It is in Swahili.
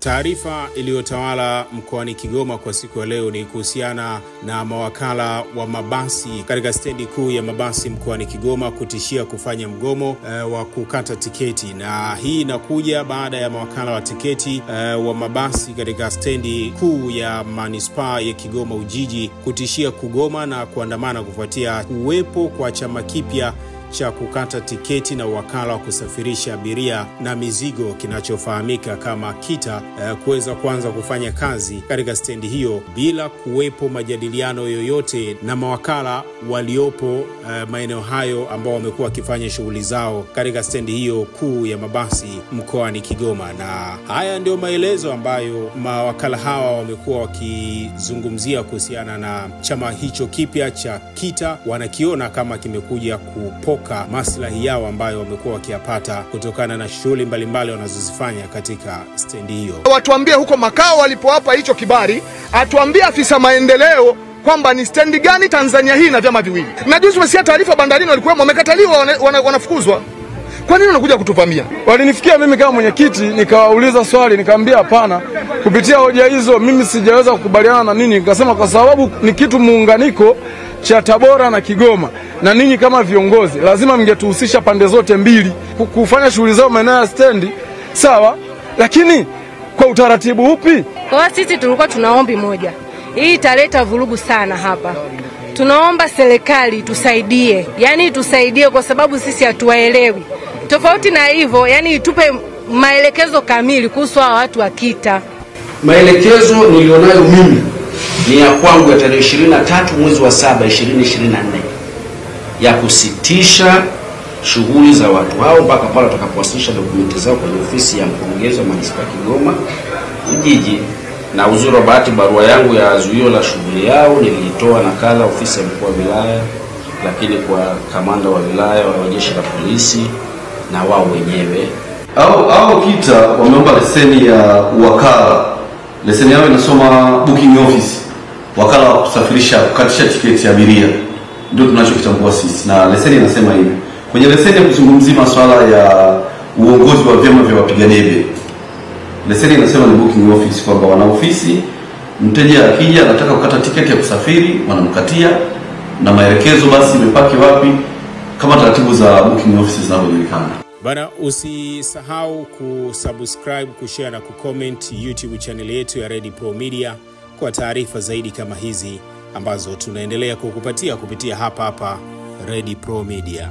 Taarifa iliyotawala mkoani Kigoma kwa siku ya leo ni kuhusiana na mawakala wa mabasi katika stendi kuu ya mabasi mkoani Kigoma kutishia kufanya mgomo wa kukata tiketi, na hii inakuja baada ya mawakala wa tiketi wa mabasi katika stendi kuu ya manispaa ya Kigoma Ujiji kutishia kugoma na kuandamana kufuatia uwepo kwa chama kipya cha kukata tiketi na wakala wa kusafirisha abiria na mizigo kinachofahamika kama KITA kuweza kuanza kufanya kazi katika stendi hiyo bila kuwepo majadiliano yoyote na mawakala waliopo maeneo hayo ambao wamekuwa wakifanya shughuli zao katika stendi hiyo kuu ya mabasi mkoani Kigoma. Na haya ndio maelezo ambayo mawakala hawa wamekuwa wakizungumzia kuhusiana na chama hicho kipya cha KITA. Wanakiona kama kimekuja kupoka maslahi yao ambayo wamekuwa wakiyapata kutokana na shughuli mbalimbali wanazozifanya katika stendi hiyo. Watuambie huko makao walipowapa hicho kibali, atuambie afisa maendeleo kwamba ni stendi gani Tanzania hii na vyama viwili. Na juzi umesikia taarifa bandarini walikuwa wamekataliwa, wanafukuzwa. Kwa nini unakuja kutuvamia? Walinifikia mimi kama mwenyekiti, nikawauliza swali, nikamwambia hapana, kupitia hoja hizo mimi sijaweza kukubaliana na nini. Nikasema kwa sababu ni kitu muunganiko cha Tabora na Kigoma, na ninyi kama viongozi lazima mngetuhusisha pande zote mbili kufanya shughuli zao maeneo ya stendi, sawa, lakini kwa utaratibu upi? Kwa sisi tulikuwa tunaombi moja, hii italeta vurugu sana hapa. Tunaomba serikali tusaidie, yani tusaidie kwa sababu sisi hatuwaelewi. Tofauti na hivyo, yani itupe maelekezo kamili kuhusu watu wa KITA. Maelekezo nilionayo mimi ni ya kwangu ya tarehe 23 mwezi wa 7 2024 ya kusitisha shughuli za watu hao mpaka pale watakapowasilisha dokumenti zao kwenye ofisi ya mkurugenzi wa manispaa Kigoma Ujiji. Na uzuri wa bahati, barua yangu ya zuio la shughuli yao nilitoa nakala ofisi ya mkuu wa wilaya, lakini kwa kamanda wa wilaya wa jeshi la polisi na wao wenyewe. Au KITA wameomba leseni ya wakala. Leseni yao inasoma booking office, wakala wa kusafirisha, kukatisha tiketi ya abiria. Ndio tunachokitambua sisi, na leseni inasema hivi. Kwenye leseni ya kuzungumzia masuala ya uongozi wa vyama vya wapiga debe, leseni inasema ni booking office, kwamba wana ofisi, mteja akija anataka kukata tiketi ya kusafiri wanamkatia na maelekezo basi imepaki wapi, kama taratibu za booking office zinavyojulikana. Bana, usisahau kusubscribe, kushare na kucomment YouTube channel yetu ya Red Pro Media kwa taarifa zaidi kama hizi ambazo tunaendelea kukupatia kupitia hapa Red Pro Media.